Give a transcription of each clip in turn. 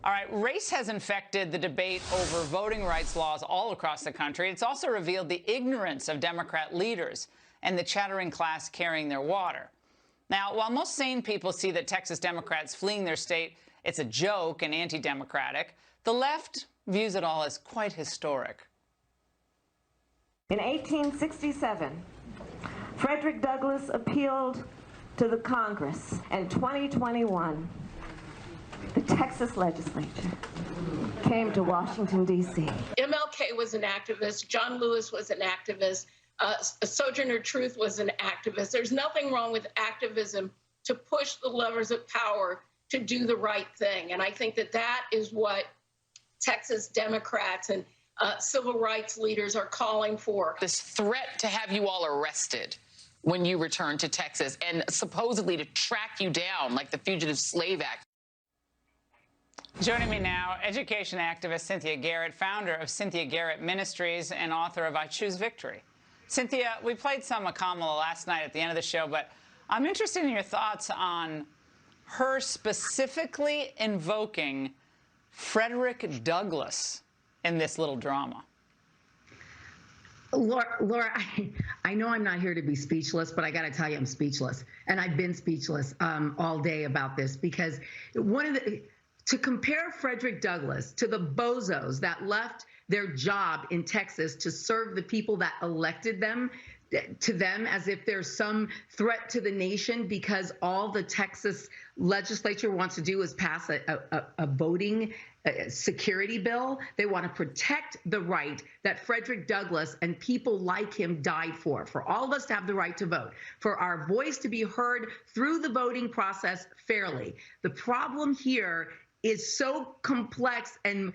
All right, race has infected the debate over voting rights laws all across the country. It's also revealed the ignorance of Democrat leaders and the chattering class carrying their water. Now, while most sane people see that Texas Democrats fleeing their state, it's a joke and anti-democratic, the left views it all as quite historic. In 1867, Frederick Douglass appealed to the Congress. In 2021, the Texas legislature came to Washington, D.C. MLK was an activist. John Lewis was an activist. Sojourner Truth was an activist. There's nothing wrong with activism to push the levers of power to do the right thing. And I think that that is what Texas Democrats and civil rights leaders are calling for. This threat to have you all arrested when you return to Texas and supposedly to track you down like the Fugitive Slave Act. Joining me now, education activist Cynthia Garrett, founder of Cynthia Garrett Ministries and author of I Choose Victory. Cynthia, we played some of Kamala last night at the end of the show, but I'm interested in your thoughts on her specifically invoking Frederick Douglass in this little drama. Laura, I know I'm not here to be speechless, but I got to tell you I'm speechless. And I've been speechless all day about this because to compare Frederick Douglass to the bozos that left their job in Texas to serve the people that elected them, to them as if there's some threat to the nation because all the Texas legislature wants to do is pass a voting security bill. They want to protect the right that Frederick Douglass and people like him died for all of us to have the right to vote, for our voice to be heard through the voting process fairly. The problem here is so complex and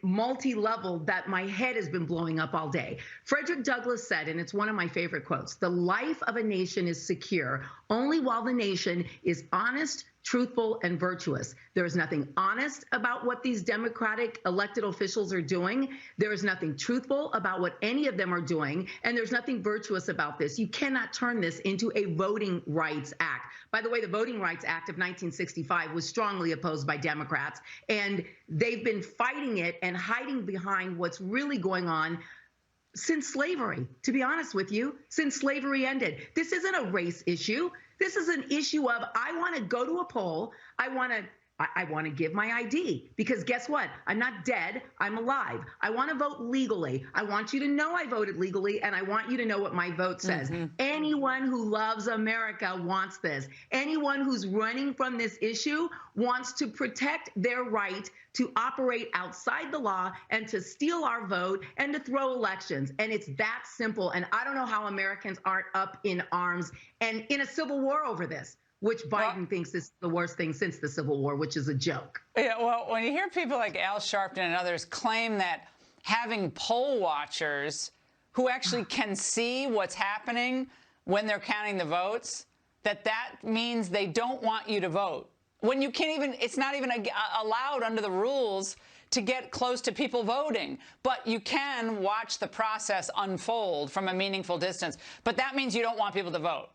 multi-level that my head has been blowing up all day. Frederick Douglass said, and it's one of my favorite quotes, "The life of a nation is secure only while the nation is honest, truthful, and virtuous." There is nothing honest about what these Democratic elected officials are doing. There is nothing truthful about what any of them are doing, and there's nothing virtuous about this. You cannot turn this into a Voting Rights Act. By the way, the Voting Rights Act of 1965 was strongly opposed by Democrats, and they've been fighting it and hiding behind what's really going on since slavery, to be honest with you, since slavery ended. This isn't a race issue. This is an issue of, I want to go to a poll. I want to give my ID because guess what? I'm not dead. I'm alive. I want to vote legally. I want you to know I voted legally, and I want you to know what my vote says. Anyone who loves America wants this. Anyone who's running from this issue wants to protect their right to operate outside the law and to steal our vote and to throw elections. And it's that simple. And I don't know how Americans aren't up in arms and in a civil war over this, which Biden thinks is the worst thing since the Civil War, which is a joke. Yeah, well, when you hear people like Al Sharpton and others claim that having poll watchers who actually can see what's happening when they're counting the votes, that means they don't want you to vote. When you can't even, it's not even allowed under the rules to get close to people voting. But you can watch the process unfold from a meaningful distance. But that means you don't want people to vote.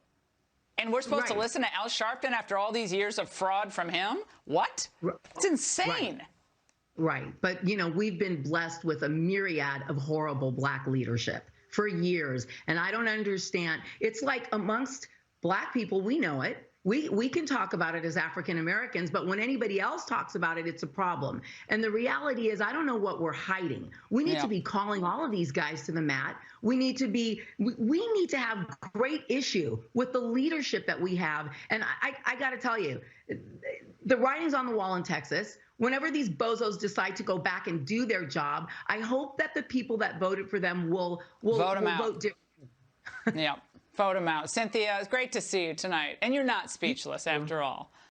And we're supposed to listen to Al Sharpton after all these years of fraud from him? What? It's insane. Right. But, you know, we've been blessed with a myriad of horrible black leadership for years. And I don't understand. It's like amongst black people, we know it. We can talk about it as African Americans, but when anybody else talks about it, it's a problem. And the reality is, I don't know what we're hiding. We need to be calling all of these guys to the mat. We need to have great issue with the leadership that we have. And I got to tell you, the writing's on the wall in Texas. Whenever these bozos decide to go back and do their job, I hope that the people that voted for them will vote differently. Yeah. Vote them out. Cynthia, it's great to see you tonight. And you're not speechless after all.